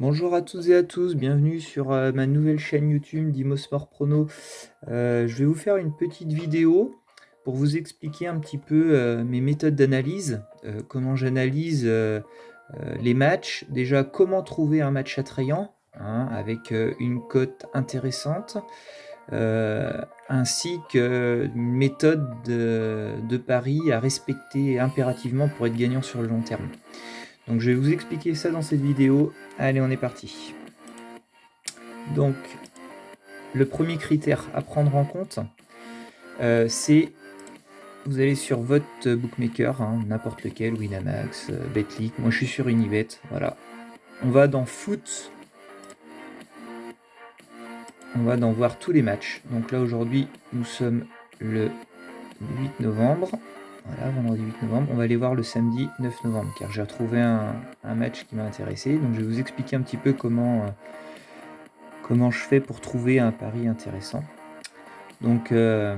Bonjour à toutes et à tous, bienvenue sur ma nouvelle chaîne YouTube d'Imosport Prono. Je vais vous faire une petite vidéo pour vous expliquer un petit peu mes méthodes d'analyse, comment j'analyse les matchs. Déjà, comment trouver un match attrayant, hein, avec une cote intéressante, euh, ainsi qu'une méthode de pari à respecter impérativement pour être gagnant sur le long terme. Donc je vais vous expliquer ça dans cette vidéo. Allez, on est parti. Donc, le premier critère à prendre en compte, c'est vous allez sur votre bookmaker, hein, n'importe lequel, Winamax, Betclic. Moi, je suis sur Unibet. Voilà. On va dans Foot. On va dans voir tous les matchs. Donc là, aujourd'hui, nous sommes le 8 novembre. Voilà, vendredi 8 novembre. On va aller voir le samedi 9 novembre, car j'ai retrouvé un match qui m'a intéressé. Donc, je vais vous expliquer un petit peu comment je fais pour trouver un pari intéressant. Donc, le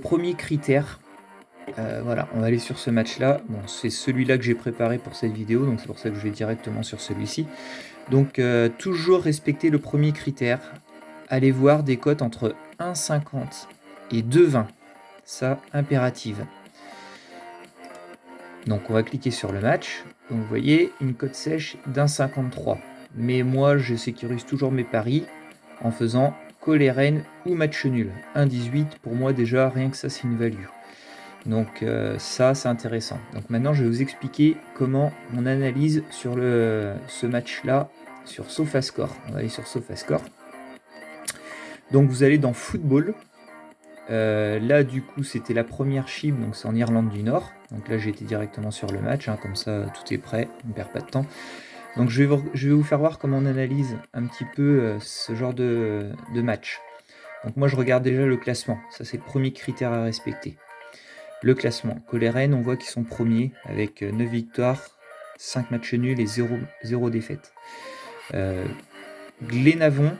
premier critère, voilà, on va aller sur ce match-là. Bon, c'est celui-là que j'ai préparé pour cette vidéo, donc c'est pour ça que je vais directement sur celui-ci. Donc, toujours respecter le premier critère. Allez voir des cotes entre 1,50 et 2,20. Ça, impérative. Donc, on va cliquer sur le match. Donc, vous voyez, une cote sèche d'1,53. Mais moi, je sécurise toujours mes paris en faisant Coleren ou match nul. 1,18, pour moi, déjà, rien que ça, c'est une value. Donc ça, c'est intéressant. Donc maintenant, je vais vous expliquer comment on analyse sur ce match-là sur SofaScore. On va aller sur SofaScore. Donc vous allez dans Football. Là, du coup, c'était la première chip, donc c'est en Irlande du Nord. Donc là, j'ai été directement sur le match, hein, comme ça, tout est prêt, on ne perd pas de temps. Donc je vais vous faire voir comment on analyse un petit peu ce genre de match. Donc moi, je regarde déjà le classement. Ça, c'est le premier critère à respecter. Le classement. Coleren, on voit qu'ils sont premiers avec 9 victoires, 5 matchs nuls et 0 défaites. Glenavon,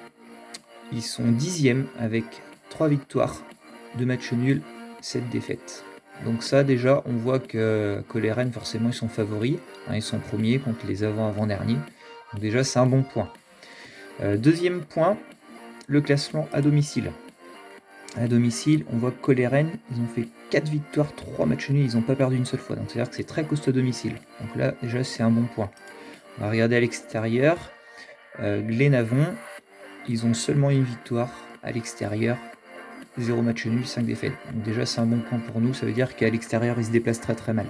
ils sont 10e avec 3 victoires, 2 matchs nuls, 7 défaites. Donc ça déjà, on voit que Coleren, forcément, ils sont favoris. Hein, ils sont premiers contre les avant-derniers. Donc déjà, c'est un bon point. Deuxième point, le classement à domicile. À domicile, on voit que Coleren, ils ont fait 4 victoires, 3 matchs nuls, ils n'ont pas perdu une seule fois. Donc c'est-à-dire que c'est très costaud à domicile. Donc là, déjà, c'est un bon point. On va regarder à l'extérieur. Glenavon, ils ont seulement une victoire à l'extérieur, 0 match nul, 5 défaites. Donc déjà, c'est un bon point pour nous. Ça veut dire qu'à l'extérieur, ils se déplacent très très mal.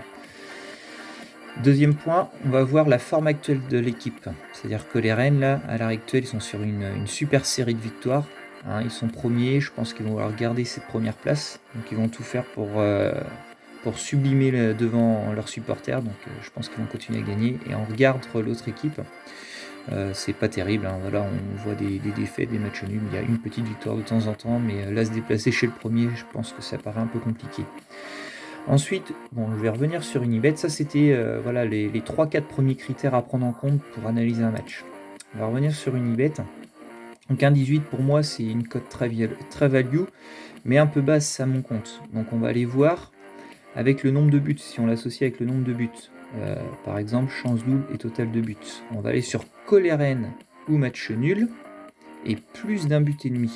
Deuxième point, on va voir la forme actuelle de l'équipe. C'est-à-dire que les Rennes, là, à l'heure actuelle, ils sont sur une super série de victoires. Hein, ils sont premiers, je pense qu'ils vont vouloir garder cette première place. Donc ils vont tout faire pour sublimer devant leurs supporters. Donc je pense qu'ils vont continuer à gagner. Et on regarde l'autre équipe. C'est pas terrible. Hein. Voilà, on voit des défaites, des matchs nuls. Il y a une petite victoire de temps en temps. Mais là, se déplacer chez le premier, je pense que ça paraît un peu compliqué. Ensuite, bon, je vais revenir sur Unibet. Ça, c'était voilà, les 3-4 premiers critères à prendre en compte pour analyser un match. On va revenir sur Unibet. Donc 1,18 pour moi, c'est une cote très value, mais un peu basse à mon compte. Donc on va aller voir avec le nombre de buts, si on l'associe avec le nombre de buts. Par exemple, chance double et total de buts. On va aller sur Coleren ou match nul et plus d'un but et demi.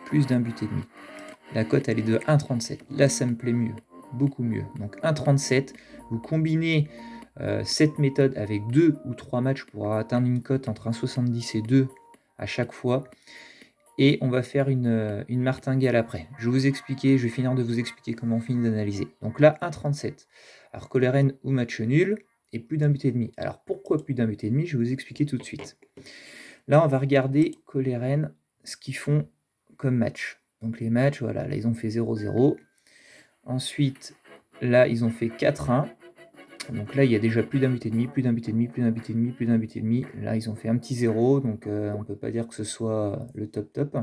Plus d'un but et demi. La cote, elle est de 1,37. Là, ça me plaît mieux. Beaucoup mieux. Donc 1,37. Vous combinez cette méthode avec 2 ou 3 matchs pour atteindre une cote entre 1,70 et 2 à chaque fois. Et on va faire une martingale après. Je vais finir de vous expliquer comment on finit d'analyser. Donc là, 1,37. Alors Coleren ou match nul et plus d'un but et demi. Alors pourquoi plus d'un but et demi? Je vais vous expliquer tout de suite. Là, on va regarder Coleren, ce qu'ils font comme match. Donc les matchs, voilà, là ils ont fait 0-0. Ensuite, là ils ont fait 4-1. Donc là il y a déjà plus d'un but et demi, plus d'un but et demi, plus d'un but et demi, plus d'un but et demi. Là ils ont fait un petit 0, donc on ne peut pas dire que ce soit le top.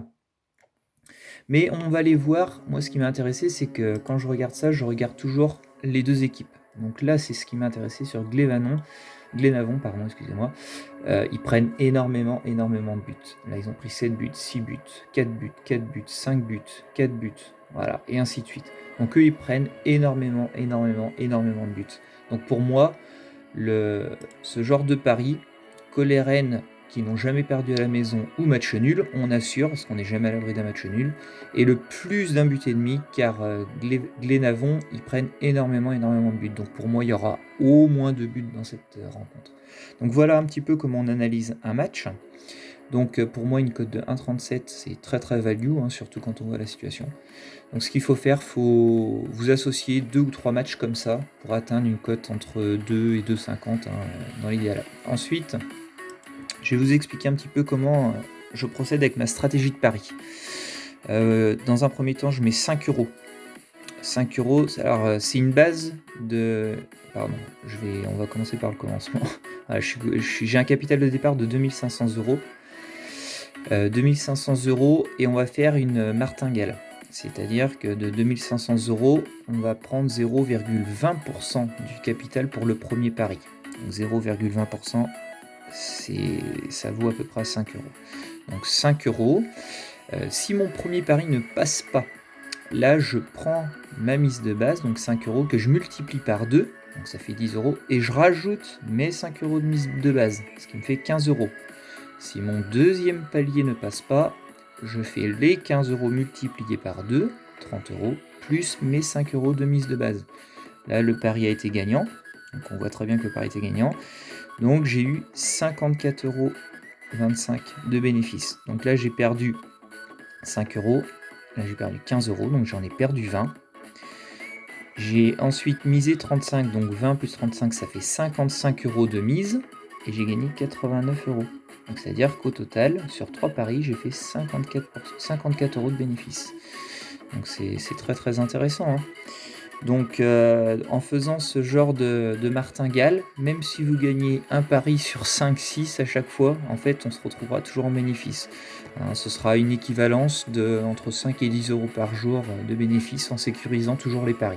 Mais on va les voir. Moi ce qui m'a intéressé, c'est que quand je regarde ça, je regarde toujours les deux équipes. Donc là c'est ce qui m'a intéressé sur Glenavon, pardon, excusez-moi. Ils prennent énormément de buts. Là, ils ont pris 7 buts, 6 buts, 4 buts, 4 buts, 5 buts, 4 buts, voilà, et ainsi de suite. Donc eux, ils prennent énormément de buts. Donc pour moi, ce genre de pari, Coleren qui n'ont jamais perdu à la maison ou match nul, on assure, parce qu'on n'est jamais à l'abri d'un match nul, et le plus d'un but et demi, car Glenavon, ils prennent énormément de buts. Donc pour moi, il y aura au moins 2 buts dans cette rencontre. Donc voilà un petit peu comment on analyse un match. Donc pour moi, une cote de 1,37, c'est très très value, surtout quand on voit la situation. Donc ce qu'il faut faire, faut vous associer 2 ou 3 matchs comme ça pour atteindre une cote entre 2 et 2,50 dans l'idéal. Ensuite, je vais vous expliquer un petit peu comment je procède avec ma stratégie de pari. Dans un premier temps, je mets 5 euros. 5 euros, alors c'est une base de... Pardon, on va commencer par le commencement. Voilà, j'ai un capital de départ de 2500 euros. 2500 euros et on va faire une martingale. C'est-à-dire que de 2500 euros, on va prendre 0,20% du capital pour le premier pari. Donc 0,20%, ça vaut à peu près 5 euros. Donc 5 euros. Si mon premier pari ne passe pas, là je prends ma mise de base, donc 5 euros, que je multiplie par 2, donc ça fait 10 euros, et je rajoute mes 5 euros de mise de base, ce qui me fait 15 euros. Si mon deuxième palier ne passe pas, je fais les 15 euros multipliés par 2, 30 euros, plus mes 5 euros de mise de base. Là, le pari a été gagnant. Donc, on voit très bien que le pari était gagnant. Donc, j'ai eu 54,25 euros de bénéfice. Donc là, j'ai perdu 5 euros. Là, j'ai perdu 15 euros. Donc, j'en ai perdu 20. J'ai ensuite misé 35. Donc, 20 plus 35, ça fait 55 euros de mise. Et j'ai gagné 89 euros. Donc c'est-à-dire qu'au total, sur 3 paris, j'ai fait 54 euros de bénéfice. Donc c'est très très intéressant. Donc en faisant ce genre de martingale, même si vous gagnez un pari sur 5-6 à chaque fois, en fait on se retrouvera toujours en bénéfice. Ce sera une équivalence de entre 5 et 10 euros par jour de bénéfice en sécurisant toujours les paris.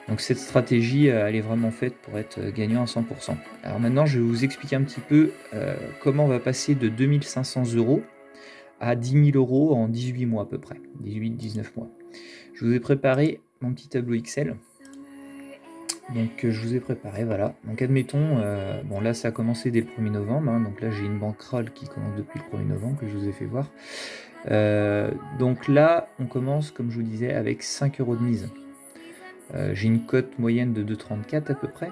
Donc cette stratégie, elle est vraiment faite pour être gagnant à 100%. Alors maintenant, je vais vous expliquer un petit peu comment on va passer de 2500 euros à 10 000 euros en 18 mois à peu près, 18-19 mois. Je vous ai préparé mon petit tableau Excel. Donc je vous ai préparé, voilà. Donc admettons, bon là ça a commencé dès le 1er novembre, donc là j'ai une banquerolle qui commence depuis le 1er novembre que je vous ai fait voir. Donc là, on commence, comme je vous disais, avec 5 euros de mise. J'ai une cote moyenne de 2,34 à peu près.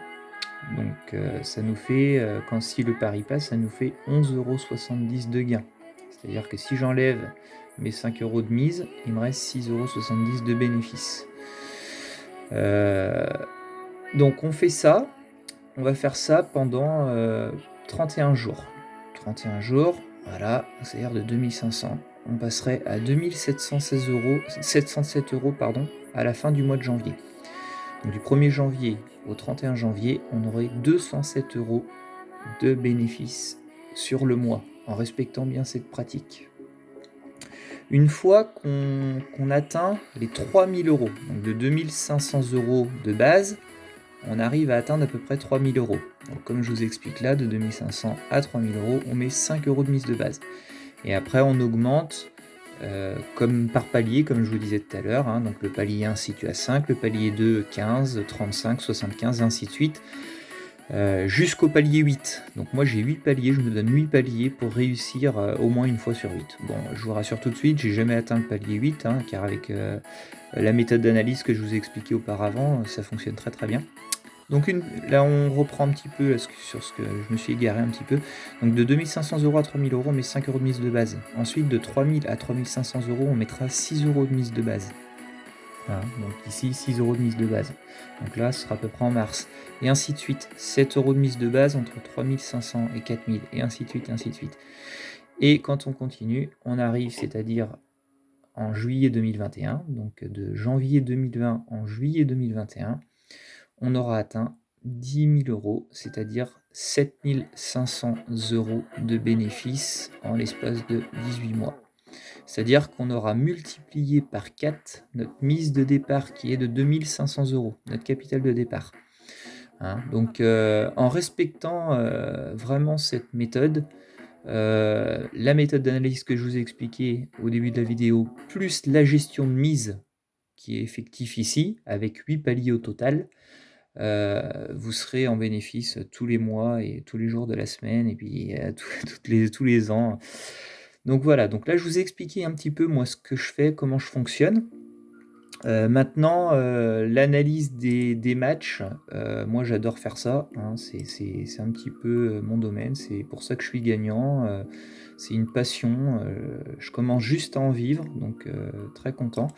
Donc ça nous fait, si le pari passe, ça nous fait 11,70 € de gain. C'est-à-dire que si j'enlève mes 5 euros de mise, il me reste 6,70 € de bénéfice. Donc on fait ça, on va faire ça pendant 31 jours. 31 jours, voilà, c'est-à-dire de 2500. On passerait à 707 euros à la fin du mois de janvier. Donc du 1er janvier au 31 janvier, on aurait 207 euros de bénéfices sur le mois, en respectant bien cette pratique. Une fois qu'on atteint les 3000 euros, donc de 2500 euros de base, on arrive à atteindre à peu près 3000 euros. Donc comme je vous explique là, de 2500 à 3000 euros, on met 5 euros de mise de base. Et après, on augmente comme par palier, comme je vous disais tout à l'heure. Donc le palier 1 se situe à 5, le palier 2, 15, 35, 75, et ainsi de suite, jusqu'au palier 8. Donc moi j'ai 8 paliers, je me donne 8 paliers pour réussir au moins une fois sur 8. Bon, je vous rassure tout de suite, j'ai jamais atteint le palier 8, car avec la méthode d'analyse que je vous ai expliqué auparavant, ça fonctionne très très bien. Donc là on reprend un petit peu sur ce que je me suis égaré un petit peu. Donc de 2500 euros à 3000 euros, on met 5 euros de mise de base. Ensuite de 3000 à 3500 euros, on mettra 6 euros de mise de base. Voilà, donc ici 6 euros de mise de base. Donc là ce sera à peu près en mars. Et ainsi de suite. 7 euros de mise de base entre 3500 et 4000. Et ainsi de suite, ainsi de suite. Et quand on continue, on arrive, c'est-à-dire en juillet 2021, donc de janvier 2020 en juillet 2021, on aura atteint 10 000 euros, c'est-à-dire 7 500 euros de bénéfices en l'espace de 18 mois. C'est-à-dire qu'on aura multiplié par 4 notre mise de départ qui est de 2500 euros, notre capital de départ. Donc en respectant vraiment cette méthode, la méthode d'analyse que je vous ai expliquée au début de la vidéo, plus la gestion de mise qui est effective ici, avec 8 paliers au total, vous serez en bénéfice tous les mois et tous les jours de la semaine et puis, tous les ans. Donc voilà, donc là, je vous ai expliqué un petit peu moi ce que je fais, comment je fonctionne. Maintenant, l'analyse des matchs, moi j'adore faire ça, hein. C'est un petit peu, mon domaine, c'est pour ça que je suis gagnant, c'est une passion, je commence juste à en vivre, donc très content.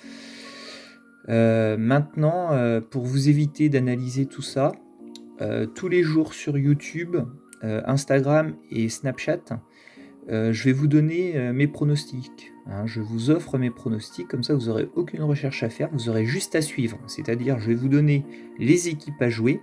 Maintenant, pour vous éviter d'analyser tout ça, tous les jours sur YouTube, Instagram et Snapchat, je vais vous donner, mes pronostics, hein. Je vous offre mes pronostics, comme ça vous aurez aucune recherche à faire, vous aurez juste à suivre. C'est-à-dire, je vais vous donner les équipes à jouer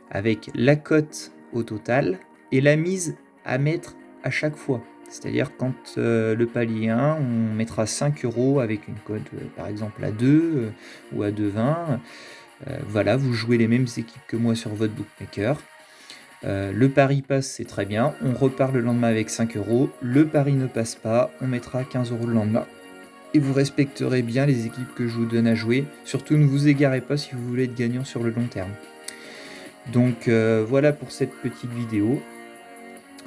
avec la cote au total et la mise à mettre à chaque fois. C'est-à-dire quand, le palier 1, on mettra 5 € avec une cote, par exemple à 2, ou à 2,20. Voilà, vous jouez les mêmes équipes que moi sur votre bookmaker. Le pari passe, c'est très bien, on repart le lendemain avec 5 €. Le pari ne passe pas, on mettra 15 € le lendemain et vous respecterez bien les équipes que je vous donne à jouer. Surtout, ne vous égarez pas si vous voulez être gagnant sur le long terme. Donc voilà pour cette petite vidéo,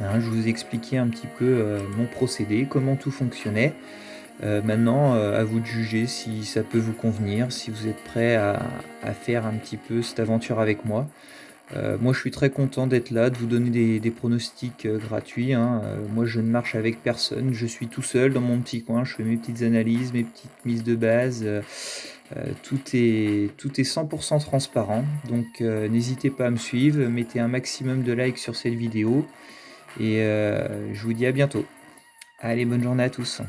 hein. Je vous ai expliqué un petit peu, mon procédé, comment tout fonctionnait. Maintenant, à vous de juger si ça peut vous convenir, si vous êtes prêt à faire un petit peu cette aventure avec moi. Moi, je suis très content d'être là, de vous donner des pronostics, gratuits, hein. Moi, je ne marche avec personne, je suis tout seul dans mon petit coin, je fais mes petites analyses, mes petites mises de base, tout est 100 % transparent. Donc n'hésitez pas à me suivre, mettez un maximum de likes sur cette vidéo et je vous dis à bientôt. Allez, bonne journée à tous.